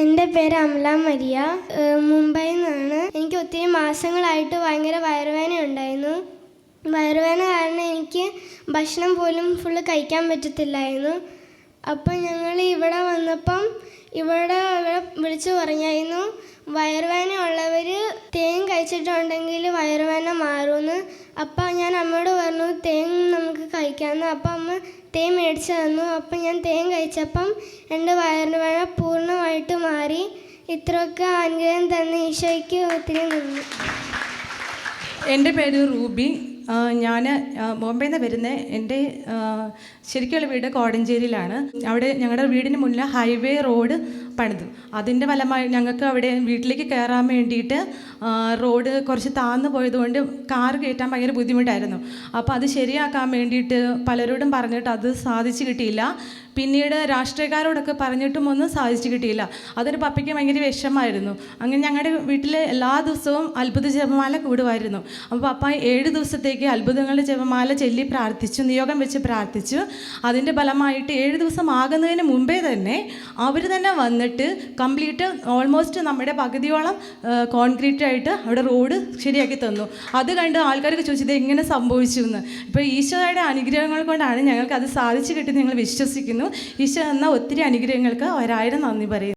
എൻ്റെ പേര് അമല മരിയ. മുംബൈയിൽ നിന്നാണ്. എനിക്ക് ഒത്തിരി മാസങ്ങളായിട്ട് ഭയങ്കര വയറുവേദന ഉണ്ടായിരുന്നു. വയറുവേദന കാരണം എനിക്ക് ഭക്ഷണം പോലും ഫുള്ള് കഴിക്കാൻ പറ്റത്തില്ലായിരുന്നു. അപ്പം ഞങ്ങൾ ഇവിടെ വന്നപ്പം ഇവിടെ വിളിച്ചു പറഞ്ഞായിരുന്നു, വയറുവേദന ഉള്ളവർ തേൻ കഴിച്ചിട്ടുണ്ടെങ്കിൽ വയറുവേദന മാറുമെന്ന്. അപ്പം ഞാൻ അമ്മയോട് പറഞ്ഞു തേൻ നമുക്ക് കഴിക്കാമെന്ന്. അപ്പം അമ്മ തേൻ മേടിച്ച് തന്നു. അപ്പം ഞാൻ തേൻ കഴിച്ചപ്പം എൻ്റെ വയറുവേദന പൂർണ്ണമായിട്ട് മാറി. ഇത്രയൊക്കെ അനുഗ്രഹം തന്ന ഈശോയ്ക്ക് ഒത്തിരി നന്ദി. എൻ്റെ പേര് റൂബി. ഞാൻ ബോംബെയിൽ നിന്ന് വരുന്നത്. എൻ്റെ ശരിക്കുള്ള വീട് കോടഞ്ചേരിയിലാണ്. അവിടെ ഞങ്ങളുടെ വീടിന് മുന്നിൽ ഹൈവേ റോഡ് പണിതു. അതിൻ്റെ ഫലമായി ഞങ്ങൾക്ക് അവിടെ വീട്ടിലേക്ക് കയറാൻ വേണ്ടിയിട്ട് റോഡ് കുറച്ച് താഴ്ന്നു പോയതുകൊണ്ട് കാർ കയറ്റാൻ ഭയങ്കര ബുദ്ധിമുട്ടായിരുന്നു. അപ്പോൾ അത് ശരിയാക്കാൻ വേണ്ടിയിട്ട് പലരോടും പറഞ്ഞിട്ട് അത് സാധിച്ചു കിട്ടിയില്ല. പിന്നീട് രാഷ്ട്രീയക്കാരോടൊക്കെ പറഞ്ഞിട്ടും ഒന്നും സാധിച്ചു കിട്ടിയില്ല. അതൊരു പപ്പയ്ക്ക് ഭയങ്കര വിഷമമായിരുന്നു. അങ്ങനെ ഞങ്ങളുടെ വീട്ടിൽ എല്ലാ ദിവസവും അത്ഭുത ജപമാല കൂടുമായിരുന്നു. അപ്പോൾ പപ്പ 7 ദിവസത്തേക്ക് അത്ഭുതങ്ങളുടെ ജപമാല ചൊല്ലി പ്രാർത്ഥിച്ചു, നിയോഗം വെച്ച് പ്രാർത്ഥിച്ചു. അതിൻ്റെ ഫലമായിട്ട് 7 ദിവസം ആകുന്നതിന് മുമ്പേ തന്നെ അവർ തന്നെ വന്നിട്ട് കംപ്ലീറ്റ് ഓൾമോസ്റ്റ് നമ്മുടെ പകുതിയോളം കോൺക്രീറ്റ് ആയിട്ട് അവിടെ റോഡ് ശരിയാക്കി തന്നു. അത് കണ്ട് ആൾക്കാർക്ക് ചോദിച്ചത് എങ്ങനെ സംഭവിച്ചു എന്ന്. ഇപ്പോൾ ഈശോയുടെ അനുഗ്രഹങ്ങൾ കൊണ്ടാണ് ഞങ്ങൾക്ക് അത് സാധിച്ചു കിട്ടി. ഞങ്ങൾ വിശ്വസിക്കുന്നു. ഈശോ എന്ന ഒത്തിരി അനുഗ്രഹങ്ങൾക്ക് 1000 നന്ദി പറയുന്നു.